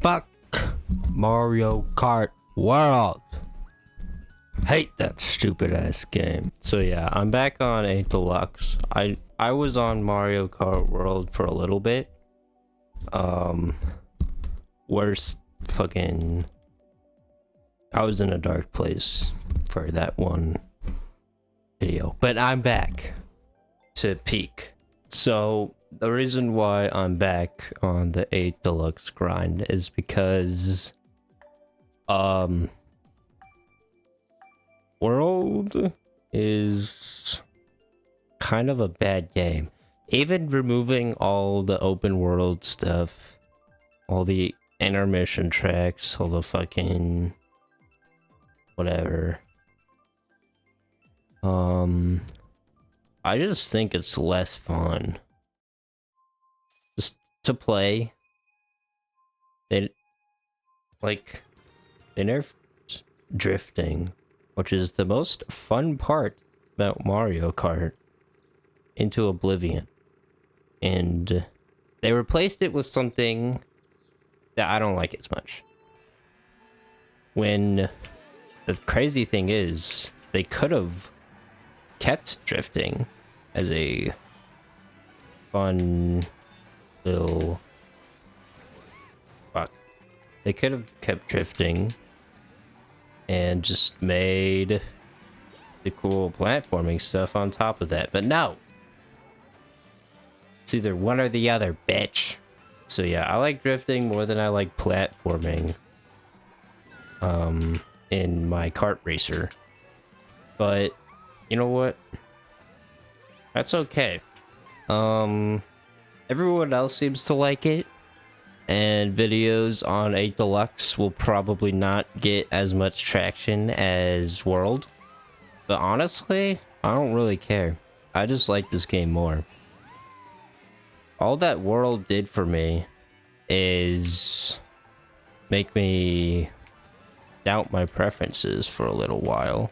Fuck Mario Kart World. Hate that stupid ass game. So yeah, I'm back on 8 Deluxe. I was on Mario Kart World for a little bit. Worst fucking... I was in a dark place for that one video. But I'm back to peak. So the reason why I'm back on the 8 Deluxe grind is because World is kind of a bad game. Even removing all the open world stuff, all the intermission tracks, all the fucking whatever. I just think it's less fun just to play. They nerfed drifting, which is the most fun part about Mario Kart, into oblivion. And they replaced it with something that I don't like as much. When the crazy thing is, they could have kept drifting as a fun little... Fuck. They could have kept drifting and just made the cool platforming stuff on top of that. But no! It's either one or the other, bitch. So yeah, I like drifting more than I like platforming in my kart racer. But you know what? That's okay. Everyone else seems to like it, and videos on 8 Deluxe will probably not get as much traction as World. But honestly, I don't really care. I just like this game more. All that World did for me is make me doubt my preferences for a little while.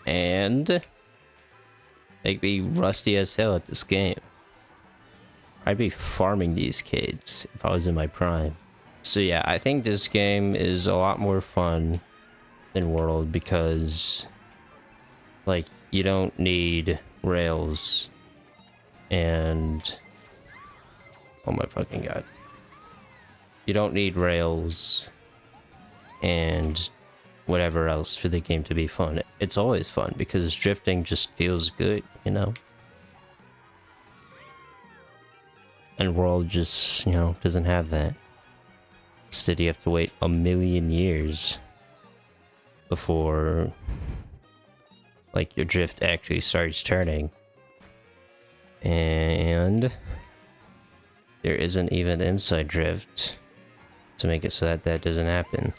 And make me rusty as hell at this game. I'd be farming these kids if I was in my prime. So yeah, I think this game is a lot more fun than World because, like, you don't need rails and... Oh my fucking god. You don't need rails and whatever else for the game to be fun. It's always fun because drifting just feels good, you know? And World just, you know, doesn't have that. Instead, you have to wait a million years before, like, your drift actually starts turning. And there isn't even inside drift to make it so that that doesn't happen.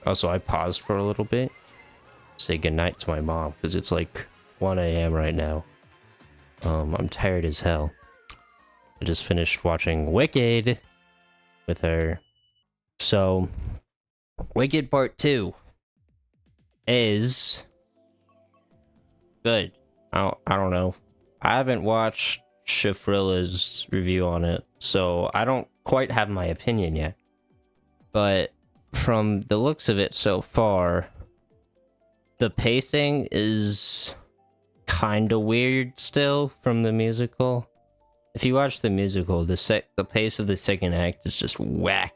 Also, I paused for a little bit to say goodnight to my mom because it's like 1 AM right now. I'm tired as hell. I just finished watching Wicked with her. So, Wicked Part 2 is good. I don't know. I haven't watched Shafrilla's review on it, so I don't quite have my opinion yet. But from the looks of it so far, the pacing is kind of weird still from the musical. If you watch the musical, the pace of the second act is just whack.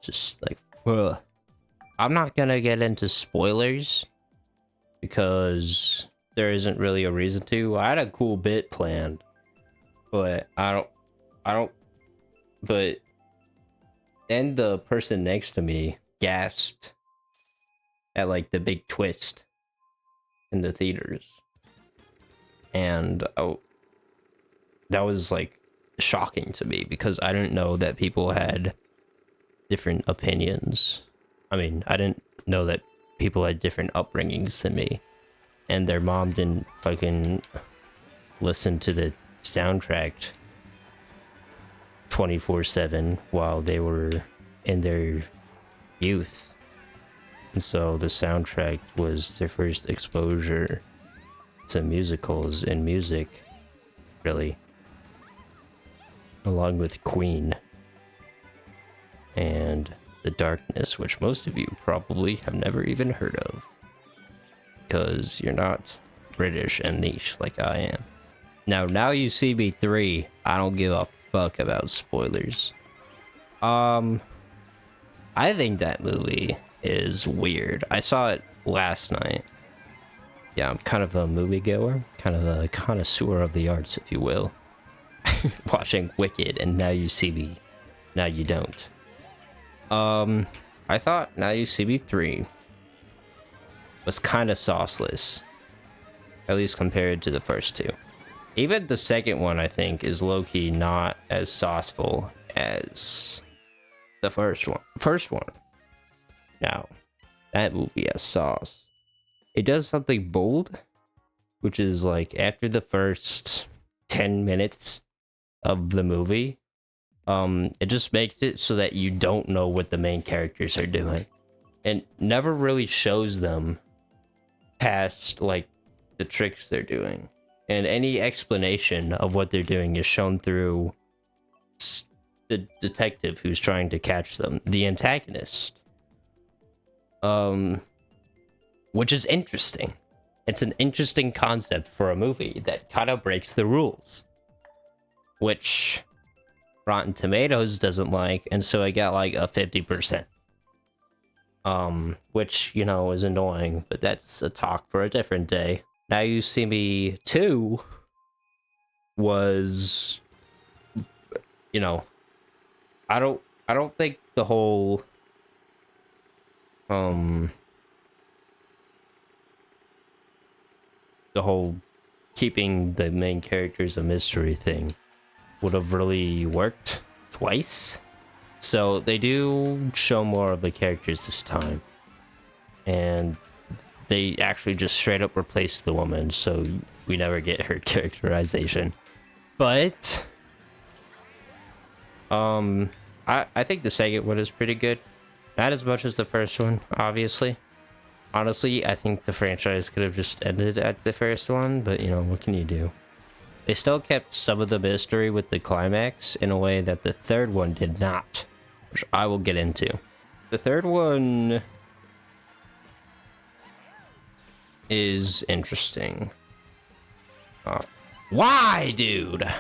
Just like, ugh. I'm not gonna get into spoilers because there isn't really a reason to. I had a cool bit planned, but I don't, but then the person next to me gasped at like the big twist in the theaters. And that was like shocking to me because I didn't know that people had different opinions. I mean, I didn't know that people had different upbringings than me. And their mom didn't fucking listen to the soundtrack 24/7 while they were in their youth. And so the soundtrack was their first exposure to musicals and music, really. Along with Queen. and The Darkness, which most of you probably have never even heard of, because you're not British and niche like I am. Now You See Me 3, I don't give a fuck about spoilers. I think that movie is weird. I saw it last night. Yeah, I'm kind of a moviegoer, kind of a connoisseur of the arts, if you will. Watching Wicked and Now You See Me, Now You Don't. I thought Now You See Me 3 was kind of sauceless, at least compared to the first two. Even the second one, I think, is low-key not as sauceful as the first one. Now, that movie has sauce. It does something bold, which is like after the first 10 minutes of the movie, it just makes it so that you don't know what the main characters are doing. And never really shows them past like the tricks they're doing. And any explanation of what they're doing is shown through the detective who's trying to catch them, the antagonist. Which is interesting. It's an interesting concept for a movie that kind of breaks the rules, which Rotten Tomatoes doesn't like, and so I got like a 50%. Which, you know, is annoying, but that's a talk for a different day. Now You See Me 2 was, you know, I don't think the whole keeping the main characters a mystery thing would have really worked twice. So they do show more of the characters this time, and they actually just straight up replaced the woman, so we never get her characterization. But I think the second one is pretty good. Not as much as the first one, obviously. Honestly, I think the franchise could have just ended at the first one, but you know, what can you do? They still kept some of the mystery with the climax in a way that the third one did not, which I will get into. The third one is interesting. Why, dude?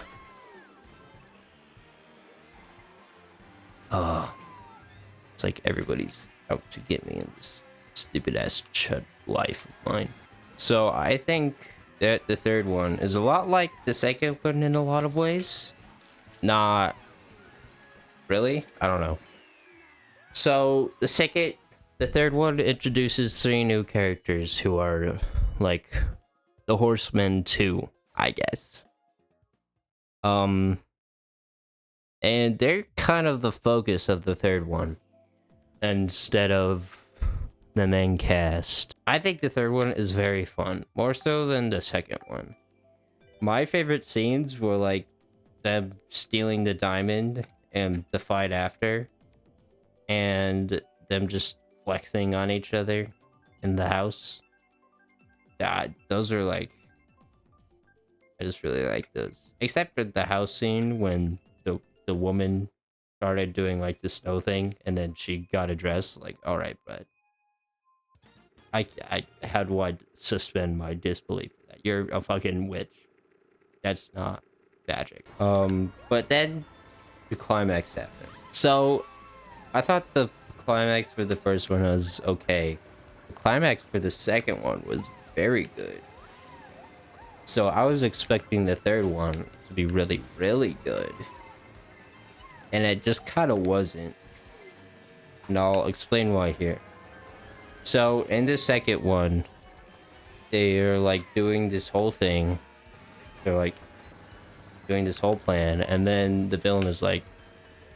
It's like everybody's out to get me in this stupid ass chud life of mine. So I think that the third one is a lot like the second one in a lot of ways. Not really. I don't know. So the third one introduces 3 new characters who are like the Horsemen 2, I guess. And they're kind of the focus of the third one instead of the main cast. I think the third one is very fun, more so than the second one. My favorite scenes were like them stealing the diamond and the fight after, and them just flexing on each other in the house. Yeah, those are like, I just really like those. Except for the house scene when the woman started doing like the snow thing, and then she got a dress. Like, all right, but I how do I suspend my disbelief for that? You're a fucking witch. That's not magic. But then the climax happened. So I thought the climax for the first one was okay. The climax for the second one was very good. So I was expecting the third one to be really, really good. And it just kind of wasn't. And I'll explain why here. So in the second one, they're like doing this whole thing. They're like doing this whole plan, and then the villain is like,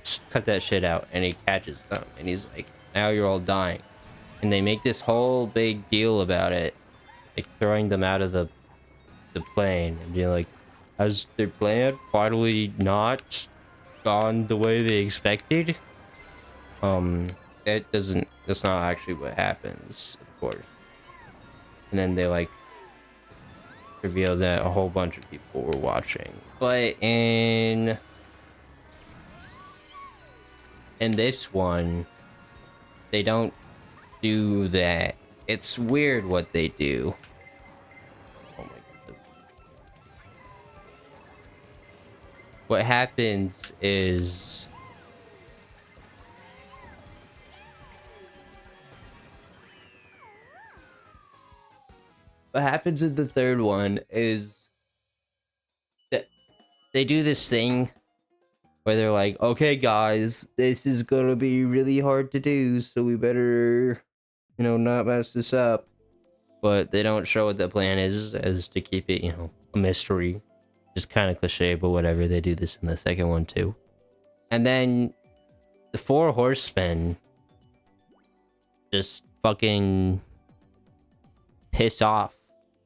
just cut that shit out, and he catches them, and he's like, now you're all dying. And they make this whole big deal about it, like throwing them out of the plane, and being like, has their plan finally not gone the way they expected? That's not actually what happens, of course. And then they like reveal that a whole bunch of people were watching. But in in this one, they don't do that. It's weird what they do. Oh my god. What happens is what happens in the third one is that they do this thing where they're like, okay guys, this is gonna be really hard to do, so we better, not mess this up. But they don't show what the plan is, as to keep it, a mystery. Just kind of cliche, but whatever. They do this in the second one too. And then the four horsemen just fucking piss off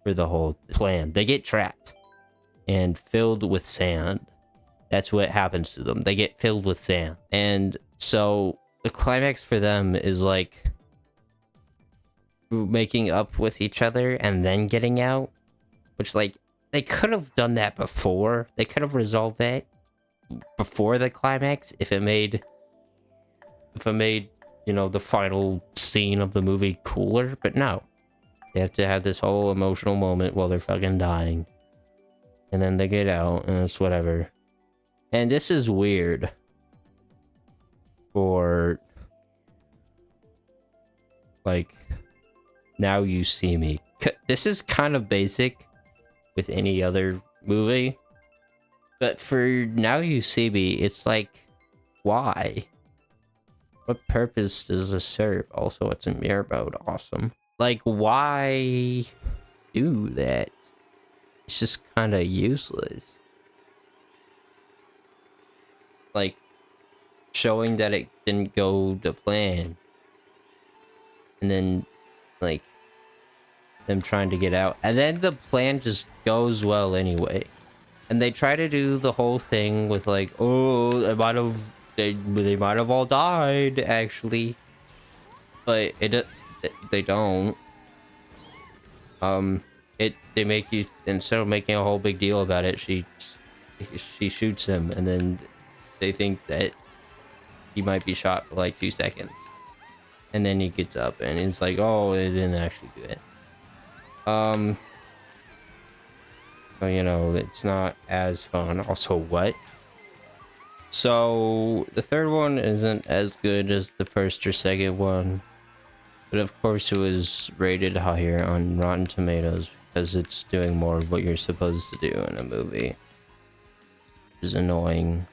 for the whole plan. They get trapped and filled with sand. That's what happens to them. They get filled with sand. And so the climax for them is like making up with each other and then getting out, which, like, they could have done that before. They could have resolved that before the climax if it made the final scene of the movie cooler. But no, they have to have this whole emotional moment while they're fucking dying, and then they get out and it's whatever. And this is weird for, like, Now You See Me. This is kind of basic with any other movie, but for Now You See Me, it's like, why? What purpose does this serve? Also, it's in mirror mode. Awesome. Like, why do that? It's just kind of useless. Like, showing that it didn't go to plan, and then, like, them trying to get out, and then the plan just goes well anyway. And they try to do the whole thing with, like, oh, they might have all died actually, but they don't. They make you, instead of making a whole big deal about it, she shoots him, and then they think that he might be shot for like 2 seconds, and then he gets up and it's like, oh, they didn't actually do it. So, it's not as fun. Also, what? So the third one isn't as good as the first or second one, but of course it was rated higher on Rotten Tomatoes because it's doing more of what you're supposed to do in a movie. Which is annoying.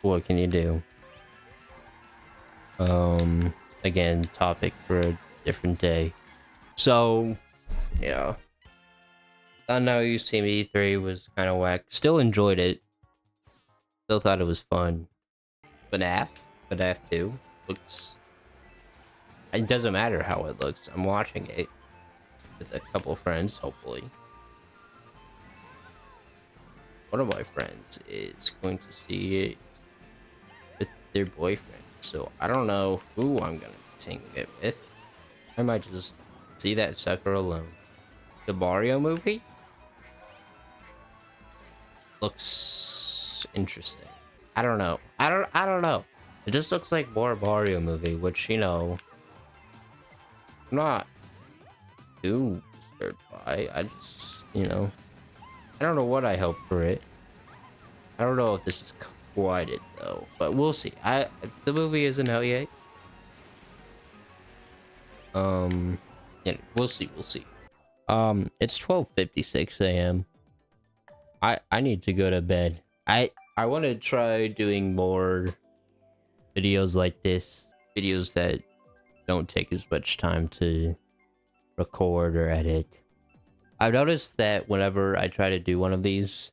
What can you do? Again, topic for a different day. So, yeah. I know You See Me 3 was kind of whack. Still enjoyed it. Still thought it was fun. FNAF 2 looks... It doesn't matter how it looks. I'm watching it with a couple friends, hopefully. One of my friends is going to see it with their boyfriend. So I don't know who I'm going to be seeing it with. I might just see that sucker alone. The Mario movie looks interesting. I don't know. I don't know. It just looks like more Mario movie, which, I'm not too disturbed by. I just, I don't know what I hope for it. I don't know if this is quite it though, but we'll see. The movie isn't out yet. Yeah, we'll see. It's 12:56 a.m. I need to go to bed. I want to try doing more videos like this, videos that don't take as much time to record or edit. I've noticed that whenever I try to do one of these,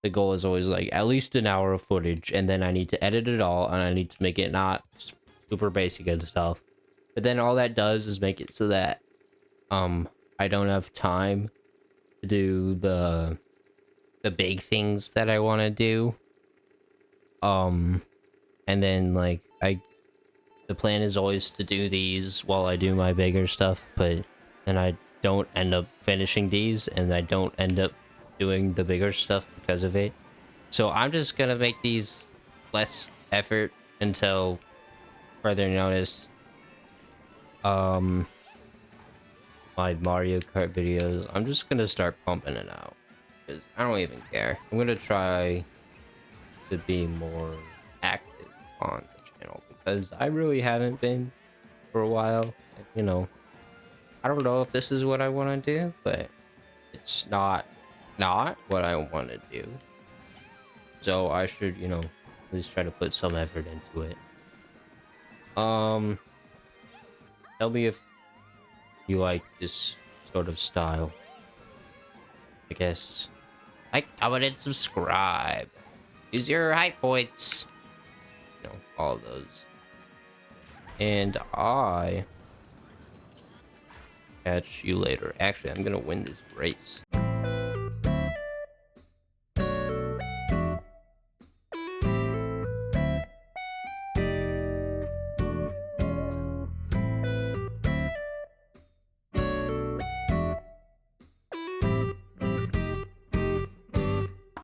the goal is always like at least an hour of footage, and then I need to edit it all, and I need to make it not super basic and stuff. But then all that does is make it so that I don't have time to do the big things that I want to do. And then, like, the plan is always to do these while I do my bigger stuff, but then I don't end up finishing these, and I don't end up doing the bigger stuff because of it. So I'm just gonna make these less effort until further notice, um, my Mario Kart videos, I'm just gonna start pumping it out because I don't even care. I'm gonna try to be more active on the channel because I really haven't been for a while. And, you know, I don't know if this is what I want to do, but it's not what I want to do. So I should, you know, at least try to put some effort into it. Um, tell me if you like this sort of style. I guess. Like, comment, and subscribe. Use your hype points. You know, all of those. And I catch you later. Actually, I'm gonna win this race.